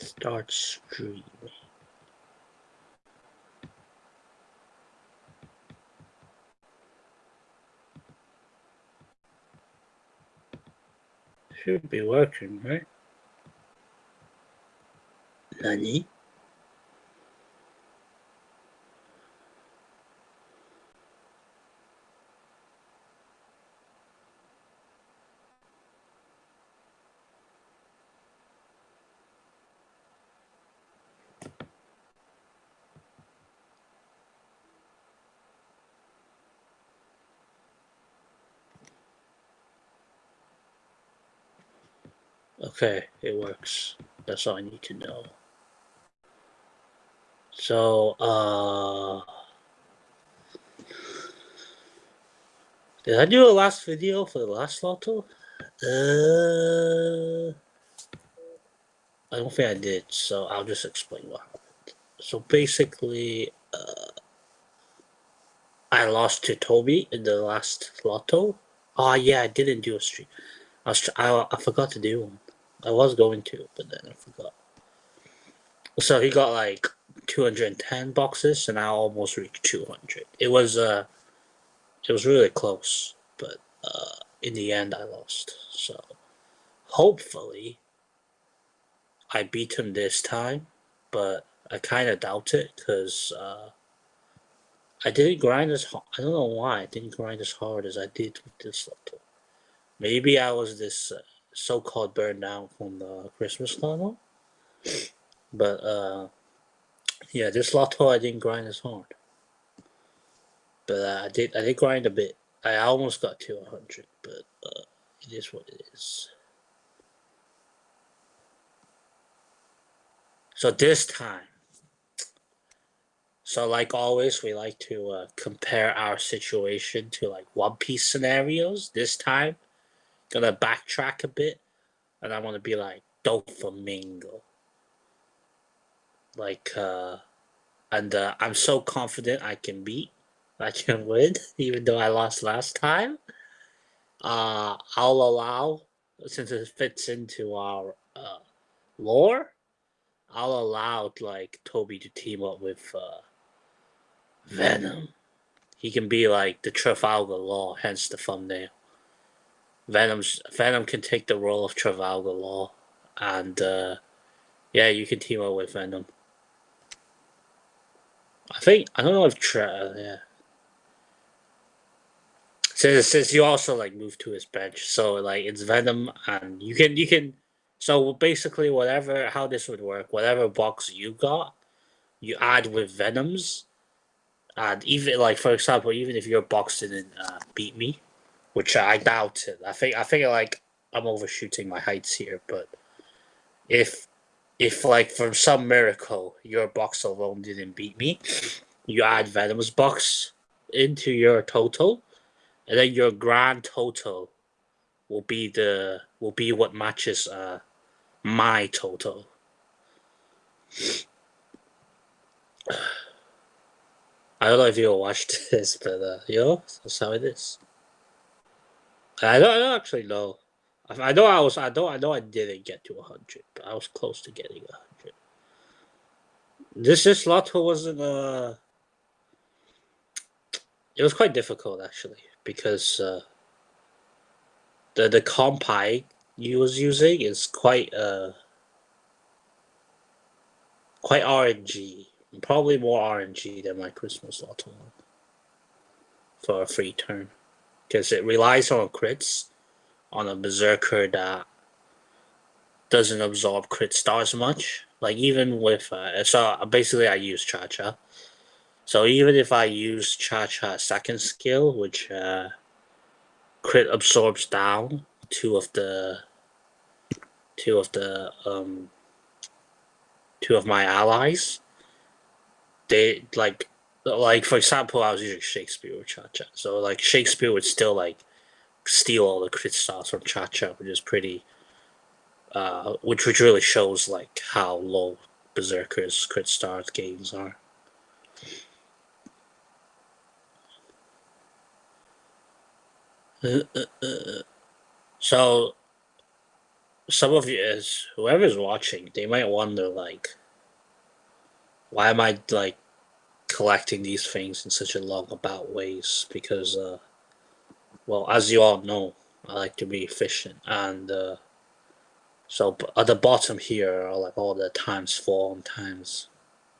Start streaming. Should be working, right? Nani? Okay, it works. That's all I need to know. So, did I do a last video for the last Lotto? I don't think I did, so I'll just explain what happened. So basically, I lost to Tobi in the last Lotto. Oh yeah, I didn't do a stream. I forgot to do one. I was going to, but then I forgot. So he got like 210 boxes, and I almost reached 200. It was really close, but in the end I lost. So hopefully I beat him this time, but I kind of doubt it because I didn't grind as hard. I don't know why I didn't grind as hard as I did with this Lotto. Maybe I was this so-called burned out from the Christmas funnel, but yeah, this Lotto I didn't grind as hard. But I did grind a bit. I almost got to 100, but it is what it is. So this time, so like always, we like to compare our situation to like One Piece scenarios. This time, gonna backtrack a bit, and I want to be like Doflamingo. Like, and I'm so confident I can win, even though I lost last time. I'll allow, since it fits into our lore, I'll allow like Tobi to team up with Veenom. He can be like the Trafalgar Law, hence the thumbnail. Veenom can take the role of Trafalgar Law, and yeah, you can team up with Veenom. I don't know if yeah. Since you also like move to his bench, so like it's Veenom, and you can. So basically, how this would work, whatever box you got, you add with Venoms, and even like for example, even if your box didn't beat me, which I doubt it. I think like I'm overshooting my heights here, but if like from some miracle your box alone didn't beat me, you add Venom's box into your total, and then your grand total will be what matches my total. I don't know if you watched this, but that's how it is. I don't actually know. I know I didn't get to 100, but I was close to getting 100. This Lotto wasn't it was quite difficult actually because the compi you was using is quite RNG, probably more RNG than my Christmas Lotto one for a free turn because it relies on crits on a berserker that doesn't absorb crit stars much. Like even with so basically I use Cha-Cha. So even if I use Cha-Cha second skill, which crit absorbs down two of the two of the two of my allies, they like for example I was using Shakespeare with Cha-Cha. So like Shakespeare would still like steal all the crit stars from Cha-Cha, which is pretty which really shows like how low Berserker's crit stars gains are. So some of you is whoever's watching, they might wonder like, why am I like collecting these things in such a long about ways? Because well, as you all know, I like to be efficient, and so at the bottom here are like all the times 4 and times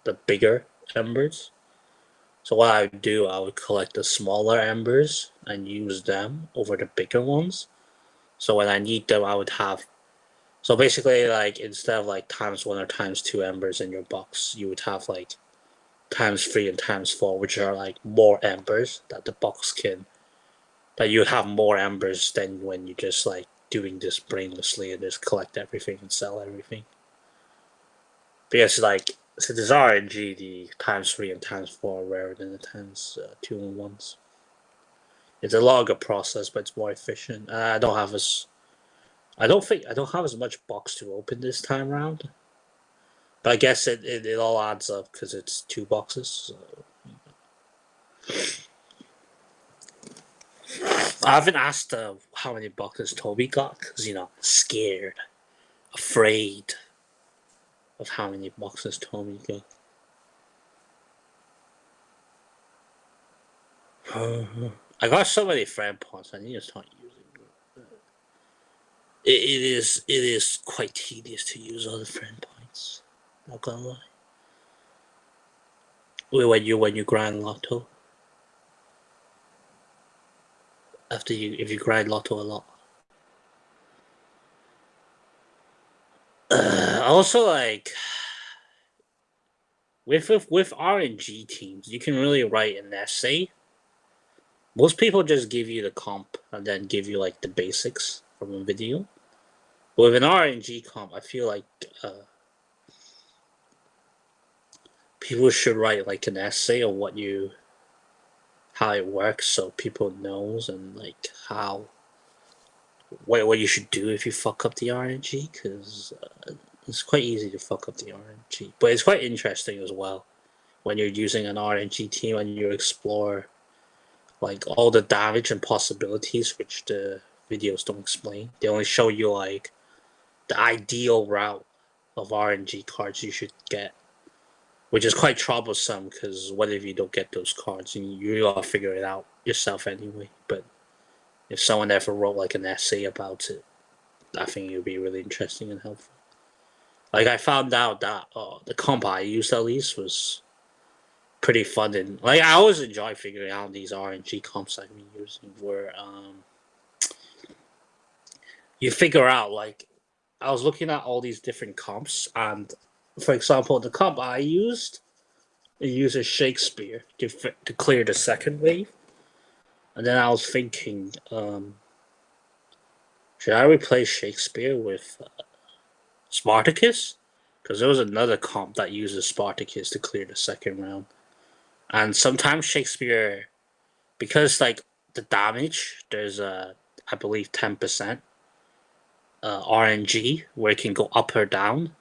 the bigger embers. So what I would do, I would collect the smaller embers and use them over the bigger ones. So when I need them, I would have. So basically, like instead of like times 1 or times 2 embers in your box, you would have like times 3 and times 4, which are like more embers that the box can. That you would have more embers than when you just like doing this brainlessly and just collect everything and sell everything. Because like since it's RNG, the times 3 and times 4 are rarer than the times 2 and ones. It's a longer process, but it's more efficient. I don't have as much box to open this time around. But I guess it all adds up because it's 2 boxes. So. I haven't asked how many boxes Toby got because scared, afraid of how many boxes Toby got. I got so many friend points. I need to start using them. It is quite tedious to use all the friend points. Not gonna lie. When you grind Lotto, if you grind Lotto a lot. Also, like with RNG teams, you can really write an essay. Most people just give you the comp and then give you like the basics from a video. But with an RNG comp, I feel like people should write like an essay on how it works, so people knows and like how what you should do if you fuck up the RNG, because it's quite easy to fuck up the RNG, but it's quite interesting as well when you're using an RNG team and you explore like all the damage and possibilities which the videos don't explain. They only show you like the ideal route of RNG cards you should get, which is quite troublesome because what if you don't get those cards and you gotta figure it out yourself anyway. But if someone ever wrote like an essay about it, I think it would be really interesting and helpful. Like I found out that the comp I used at least was pretty fun, and like I always enjoy figuring out these RNG comps I've been using where you figure out like I was looking at all these different comps, and for example the comp I used, it uses Shakespeare to clear the second wave, and then I was thinking should I replace Shakespeare with Spartacus, because there was another comp that uses Spartacus to clear the second round. And sometimes Shakespeare, because like the damage, there's I believe 10% RNG where it can go up or down.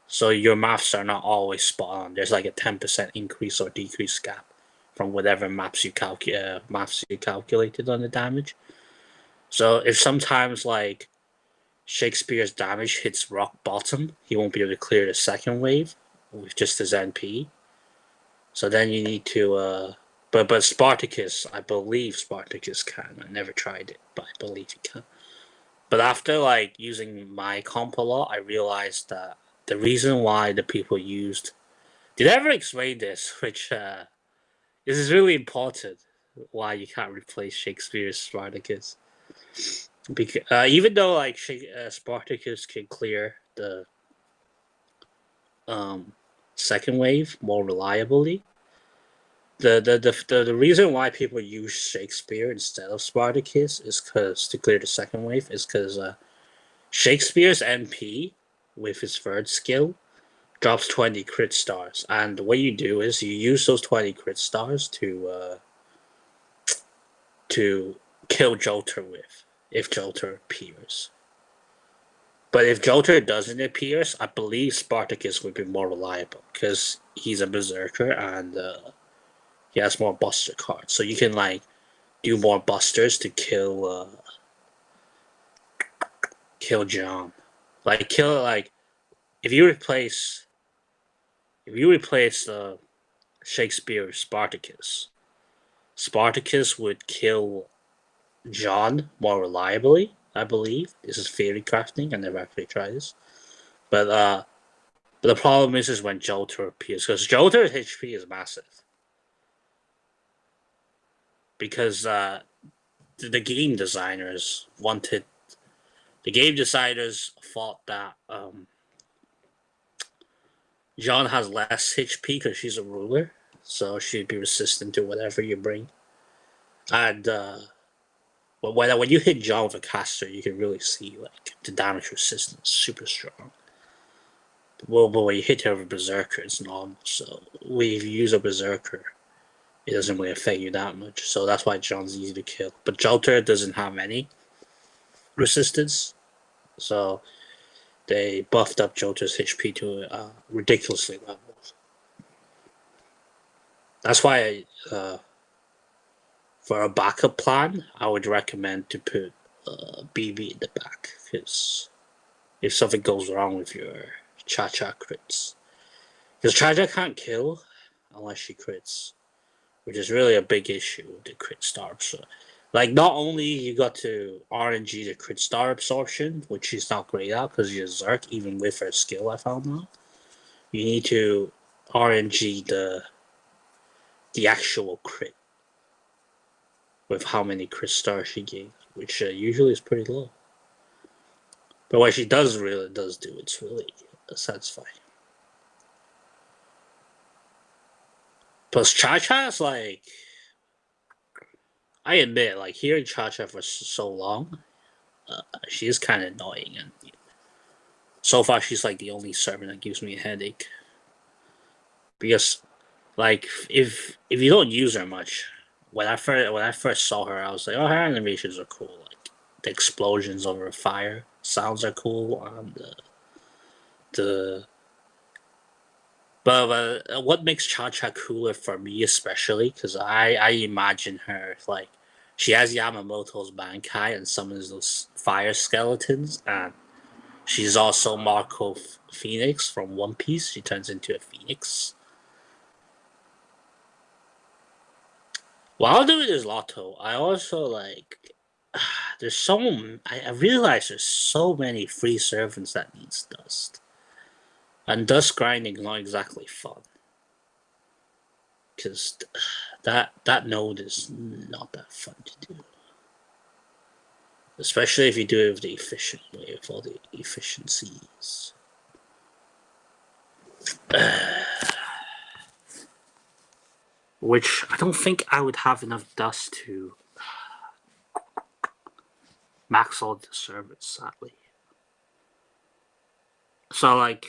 So your maths are not always spot on. There's like a 10% increase or decrease gap from whatever maths you calculated on the damage. So if sometimes like Shakespeare's damage hits rock bottom, he won't be able to clear the second wave with just his NP. So then you need to but Spartacus, I believe Spartacus can. I never tried it, but I believe he can. But after like using my comp a lot, I realized that the reason why the people used did I ever explain this, which this is really important why you can't replace Shakespeare's Spartacus. Because even though like Spartacus can clear the second wave more reliably, the reason why people use Shakespeare instead of Spartacus is because to clear the second wave is because Shakespeare's NP with his third skill drops 20 crit stars, and what you do is you use those 20 crit stars to kill Jolter with if Jolter appears. But if Jolter doesn't appear, I believe Spartacus would be more reliable because he's a berserker and he has more buster cards, so you can like do more busters to kill John. Like kill like if you replace Shakespeare with Spartacus, Spartacus would kill John more reliably, I believe. This is theory crafting. I never actually tried this. But the problem is when Jolter appears, because Jolter's HP is massive. Because the game designers thought that John has less HP because she's a ruler, so she'd be resistant to whatever you bring. And when you hit John with a caster, you can really see like the damage resistance super strong. Well, but when you hit her with a berserker, it's normal. So when you use a berserker, it doesn't really affect you that much. So that's why John's easy to kill. But Jolter doesn't have any resistance, so they buffed up Jolter's HP to ridiculously level. That's why, for a backup plan, I would recommend to put BB in the back, because if something goes wrong with your Cha-Cha crits, because Cha-Cha can't kill unless she crits, which is really a big issue with the crit star. So, like, not only you got to RNG the crit star absorption, which she's not great at because she's Zerk, even with her skill I found now, you need to RNG the actual crit with how many crit stars she gains, which usually is pretty low. But what she does do, it's really satisfying. Plus, Cha-Cha's like, I admit, like hearing Cha-Cha for so long, she is kind of annoying, and so far she's like the only servant that gives me a headache. Because, like, if you don't use her much, when I first saw her, I was like, oh, her animations are cool. Like the explosions over fire sounds are cool, and the but what makes Cha Cha cooler for me, especially, because I imagine her like she has Yamamoto's Bankai and summons those fire skeletons, and she's also Marco Phoenix from One Piece. She turns into a phoenix. While doing this Lotto, I also like. There's so I realize there's so many free servants that needs dust, and dust grinding is not exactly fun, because that node is not that fun to do, especially if you do it with the efficient way, with all the efficiencies. Which I don't think I would have enough dust to max all the servers, sadly. So like,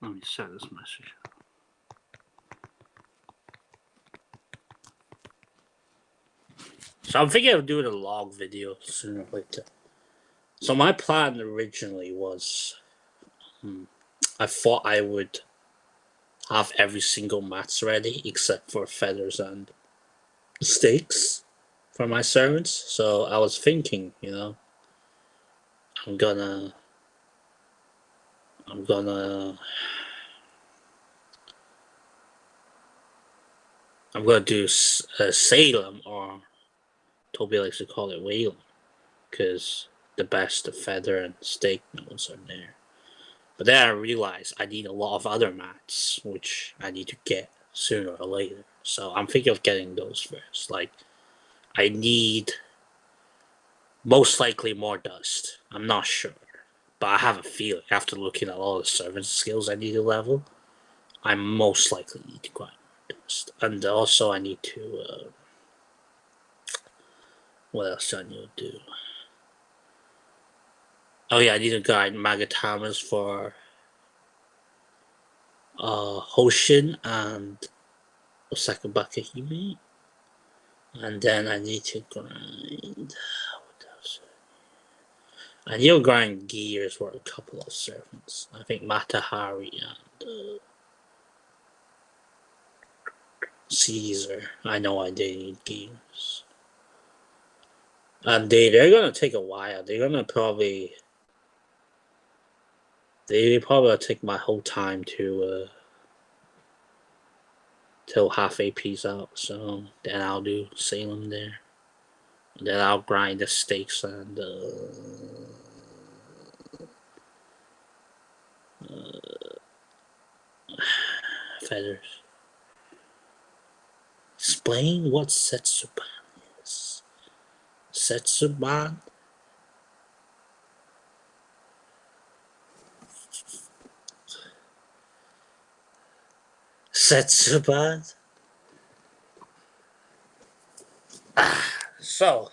let me set this message. So I'm thinking of doing a log video sooner or later. So my plan originally was, I thought I would have every single mats ready except for feathers and steaks for my servants. So I was thinking, I'm gonna I'm gonna I'm gonna do Salem, or Tobi likes to call it Whalem, because the best of feather and steak nodes are there. But then I realized I need a lot of other mats, which I need to get sooner or later. So I'm thinking of getting those first. Like, I need most likely more dust. I'm not sure, but I have a feeling after looking at all the servant skills I need to level, I most likely need to grind more dust. And also I need to, what else do I need to do? Oh yeah, I need to grind Magatamas for Hoshin and Osaka Bakahime. And then I need to grind. What else? I need to grind gears for a couple of servants. I think Matahari and Caesar. I know I did need gears. And they're gonna take a while. They're gonna probably take my whole time to till half AP's out. So then I'll do Salem there. And then I'll grind the stakes and feathers. Explain what Setsuban is. Setsuban? Setsuban? So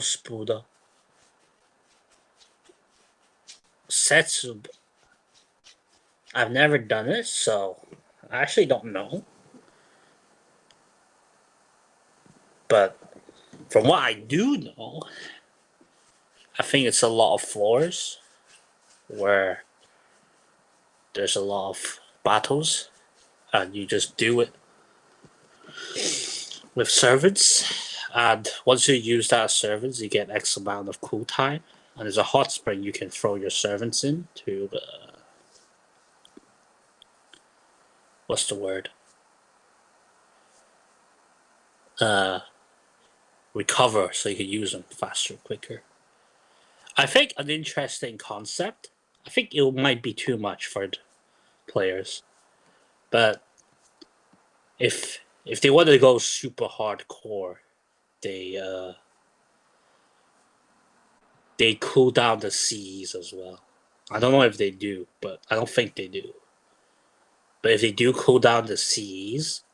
Spuda. Setsub. I've never done it, so I actually don't know. But from what I do know, I think it's a lot of floors where there's a lot of battles, and you just do it with servants. And once you use that servants, you get X amount of cool time. And there's a hot spring you can throw your servants in to what's the word? Recover, so you can use them faster, quicker. I think an interesting concept. I think it might be too much for the players, but if they want to go super hardcore, they cool down the Cs as well. I don't know if they do, but I don't think they do. But if they do cool down the Cs,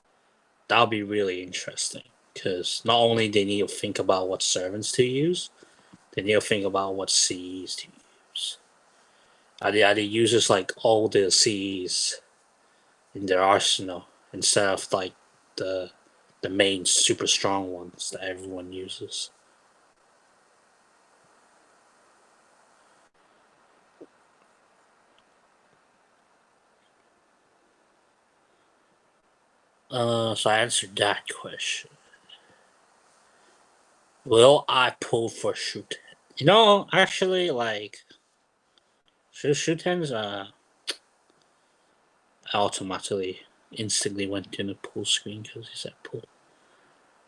that'll be really interesting. Because not only they need to think about what servants to use, they need to think about what Cs to use. Are they uses like all the Cs in their arsenal instead of like the main super strong ones that everyone uses? So I answered that question. Will I pull for shoot? You know, actually, like shootens, I automatically instantly went to the pull screen because he said pull.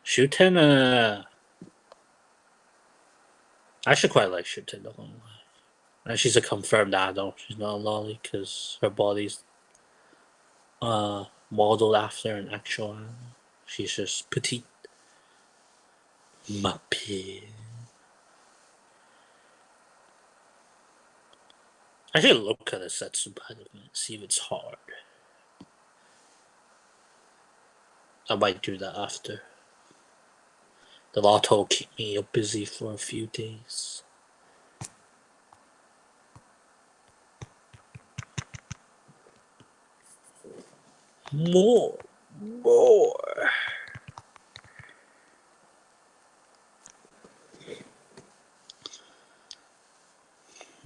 Shooten, I actually quite like Shooten, not gonna lie. And she's a confirmed adult. She's not a lolly because her body's modeled after an actual animal. She's just petite. Muppet. I should look at a Setsuba and see if it's hard. I might do that after. The Lotto will keep me busy for a few days. More.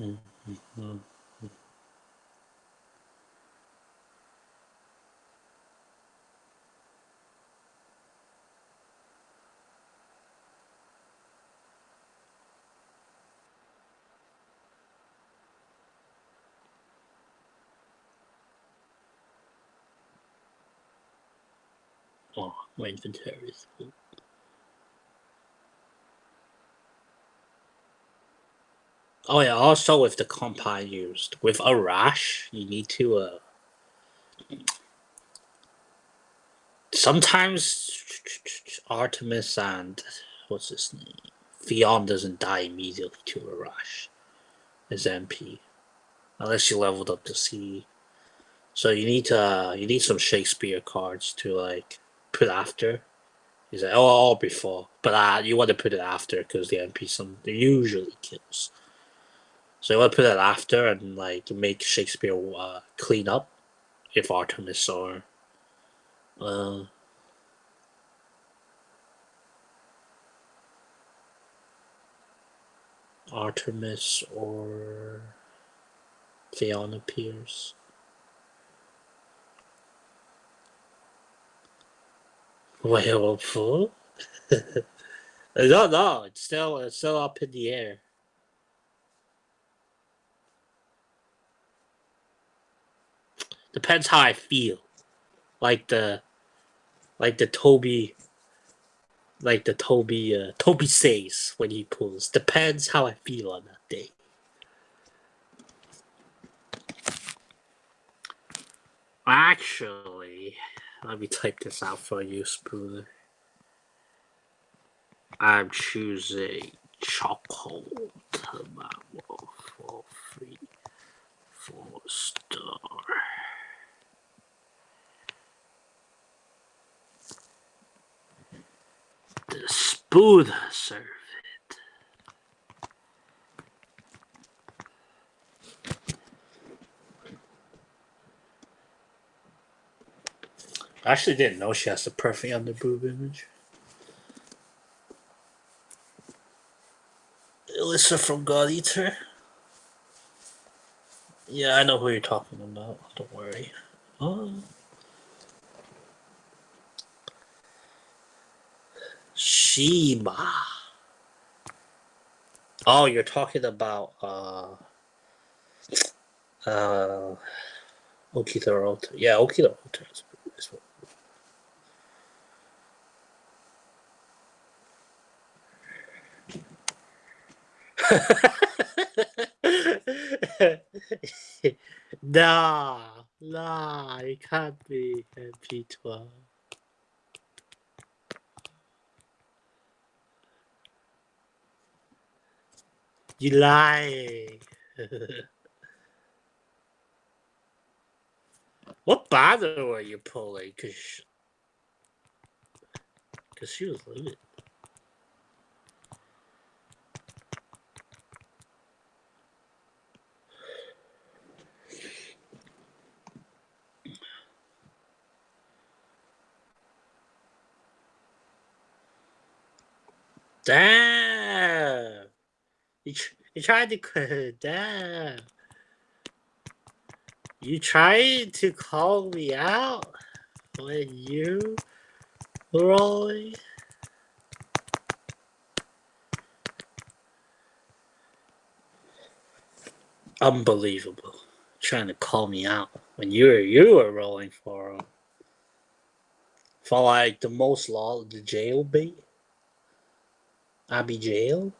Mm-hmm. Oh, my inventory is full. Oh yeah, also with the comp I used. With a rash, you need to sometimes Artemis and what's his name? Veenom doesn't die immediately to a rash. His MP. Unless you leveled up to C. So you need some Shakespeare cards to like put after. He's like, oh, before, but you want to put it after because the MP they usually kills. So you want to put it after and like make Shakespeare clean up if Artemis or uh, Artemis or Theon appears. Whale full? No, it's still up in the air. Depends how I feel. Like the Tobi, Tobi says when he pulls. Depends how I feel on that day. Actually, let me type this out for you, Spooner. I'm choosing chocolate tomato for free 4-star. The Spooner serve it. I actually didn't know she has the perfect underboob image. Alyssa from God Eater. Yeah, I know who you're talking about. Don't worry. Oh. Shima. Oh, you're talking about Okita. Yeah, Okita is what. Nah, it can't be MP12. You lying. What banner were you pulling? Cause she was limited. Damn. You tried to damn. You tried to call me out when you were rolling. Unbelievable. Trying to call me out when you were rolling for like the most law the jail bait. I be jail.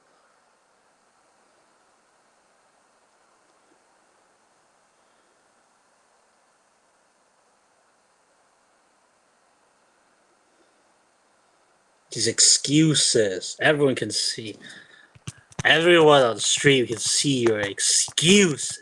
These excuses. Everyone can see. Everyone on the stream can see your excuses.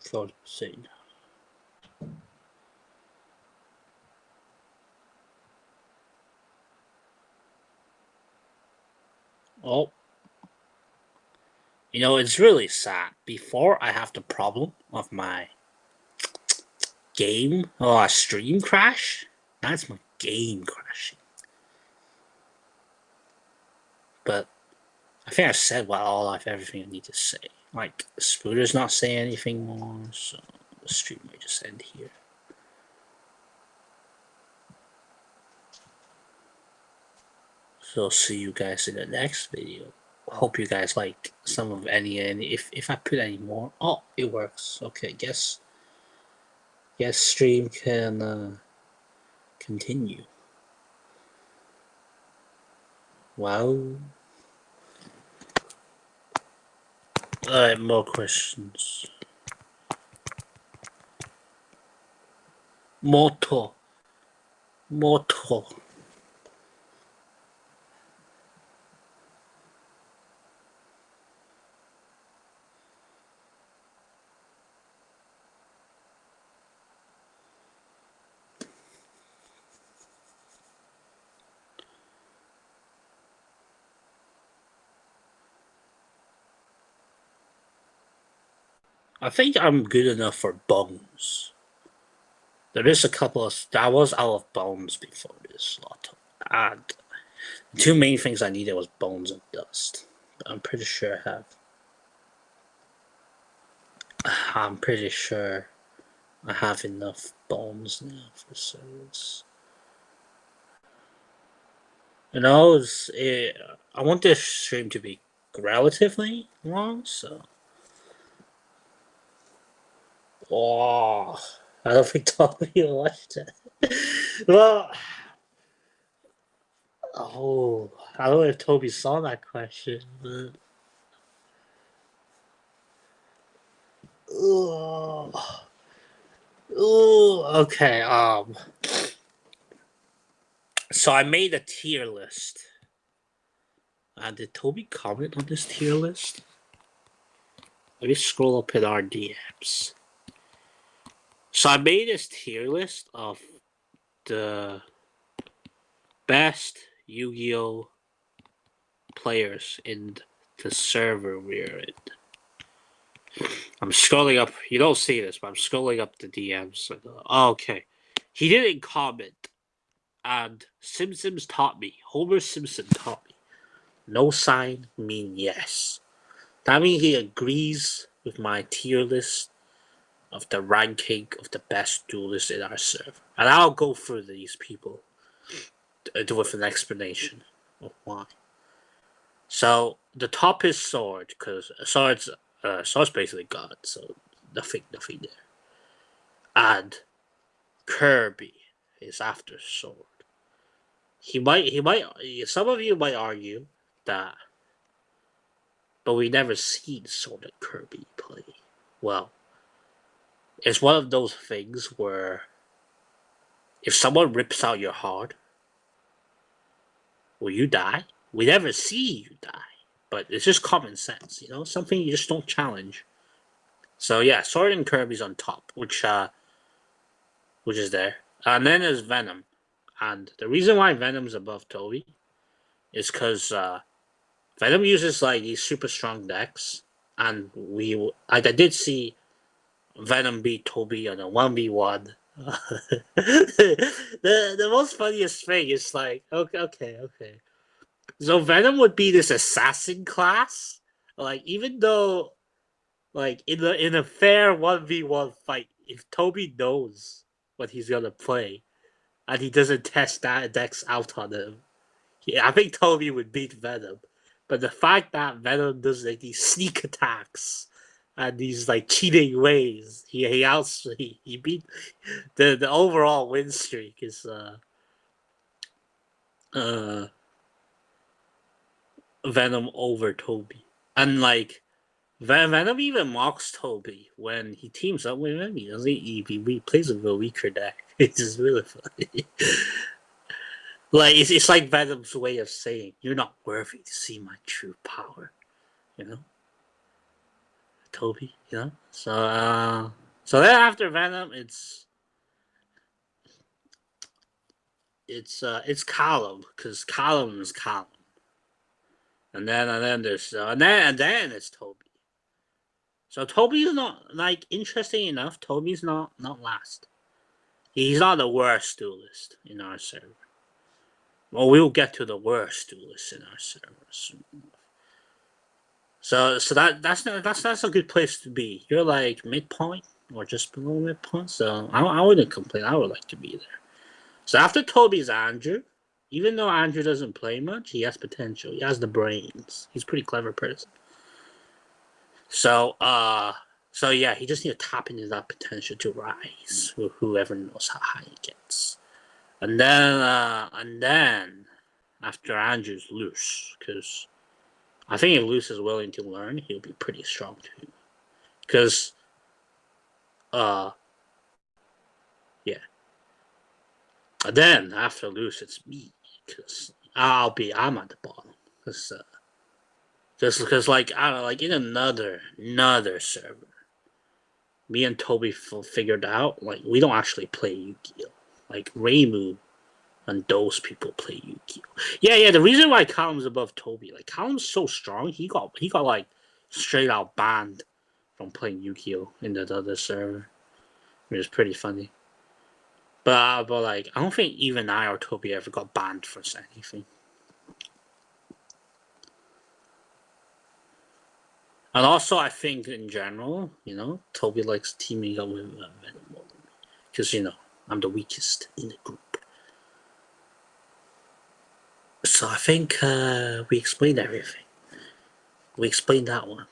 For saying. Oh. You know, it's really sad. Before I have the problem of my game or stream crash, that's my game crashing. But I think I've said everything I need to say. Like, Spooder's not saying anything more, so the stream may just end here. So see you guys in the next video. Hope you guys like some of any if I put any more. Oh, it works. Okay, guess stream can continue. Wow. Alright, more questions. Moto. I think I'm good enough for bones. There is a couple of. I was out of bones before this Lotto. And the two main things I needed was bones and dust. I'm pretty sure I have. I'm pretty sure I have enough bones now for service. You know, I want this stream to be relatively long, so. Oh, I don't think Tobi watched it. Well, oh, I don't know if Tobi saw that question, but. Oh, oh, okay. So I made a tier list. Did Tobi comment on this tier list? Let me scroll up in our DMs. So I made this tier list of the best Yu-Gi-Oh players in the server we're in. I'm scrolling up. You don't see this, but I'm scrolling up the DMs. Oh, okay. He didn't comment. And Simpsons taught me. Homer Simpson taught me. No sign mean yes. That means he agrees with my tier list of the ranking of the best duelists in our server. And I'll go through these people with an explanation of why. So the top is Sword, because Sword's basically God, so nothing there. And Kirby is after Sword. Some of you might argue that, but we never seen Sword and Kirby play. Well, it's one of those things where if someone rips out your heart, will you die? We never see you die. But it's just common sense, you know? Something you just don't challenge. So yeah, Sword and Kirby's on top, which is there. And then there's Veenom. And the reason why Veenom's above Tobi is because Veenom uses like these super strong decks, and I did see Veenom beat Tobi on a 1v1. the most funniest thing is like, okay. So Veenom would be this assassin class. Like, even though, like, in a fair 1v1 fight, if Tobi knows what he's gonna play and he doesn't test that decks out on him, yeah, I think Tobi would beat Veenom. But the fact that Veenom does like these sneak attacks and these like cheating ways, he beat the overall win streak is Veenom over Tobi. And like Veenom even mocks Tobi when he teams up with him. He plays with a weaker deck. It's just really funny. Like it's like Venom's way of saying you're not worthy to see my true power. You know, Tobi. You know. So then after Veenom, it's Column, because Column is Column. And then there's and then it's Tobi. So Tobi's not, like, interesting enough. Tobi's not last. He's not the worst duelist in our server. Well, we'll get to the worst duelist in our server soon. So that's a good place to be. You're like midpoint or just below midpoint. So I wouldn't complain. I would like to be there. So after Tobi's Andrew. Even though Andrew doesn't play much, he has potential. He has the brains. He's a pretty clever person. So yeah, he just needs to tap into that potential to rise. Whoever knows how high he gets. And then after Andrew's Luce, because I think if Luce is willing to learn, he'll be pretty strong too. Because yeah. And then after Luce, it's me, because I'm at the bottom, because like I don't know, like in another server, me and Tobi figured out like we don't actually play Yu-Gi-Oh. Like Reimu and those people play Yu-Gi-Oh. Yeah. The reason why Callum's above Tobi, like Callum's so strong, he got like straight out banned from playing Yu-Gi-Oh in that other server, which is pretty funny. But like, I don't think even I or Tobi ever got banned for anything. And also, I think in general, Tobi likes teaming up with Veenom because I'm the weakest in the group. So I think we explained everything. We explained that one.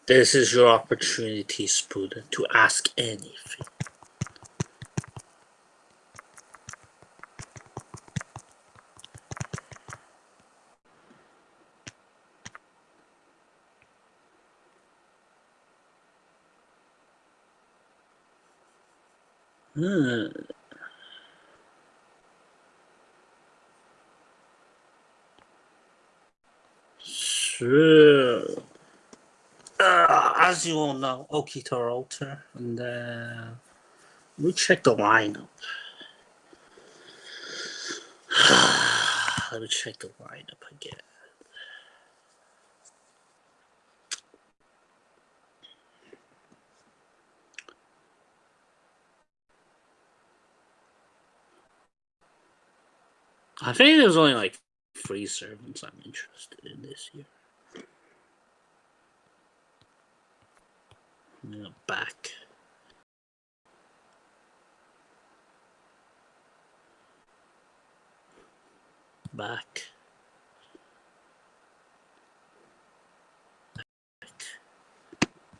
This is your opportunity, Spooder, to ask anything. Sure. As you all know, Okito Alter, and we check the lineup. Let me check the lineup again. I think there's only like 3 servants I'm interested in this year. Back.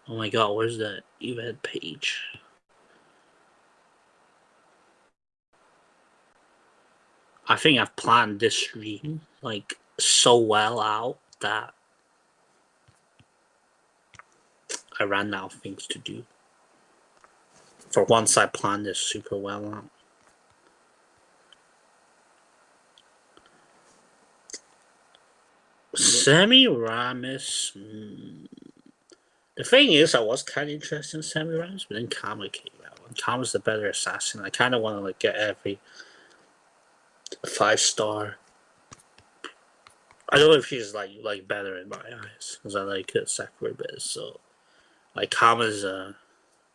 Oh my god, where's that event page? I think I've planned this stream like so well out that I ran out of things to do. For once, I planned this super well out. Semiramis. The thing is, I was kind of interested in Semiramis, but then Kama came out. And Kama's the better assassin. I kind of want to like get every 5-star. I don't know if she's like better in my eyes because I like Sakura best. So like Kama's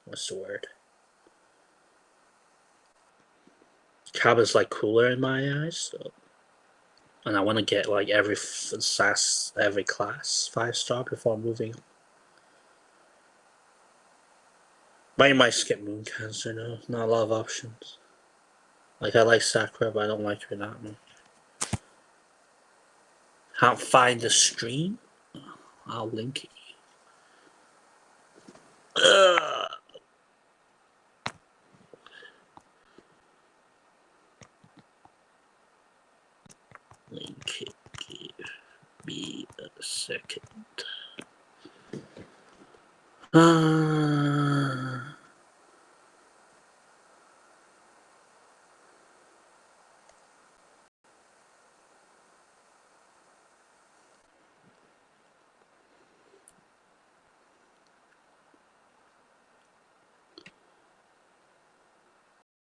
what's the word? Kama's like cooler in my eyes. So, and I want to get like every class 5-star before moving. But you might skip Moon Cancer now. Not a lot of options. Like I like Sakura, but I don't like her that much. Can't find the stream? I'll link it. Link it. Give me a second.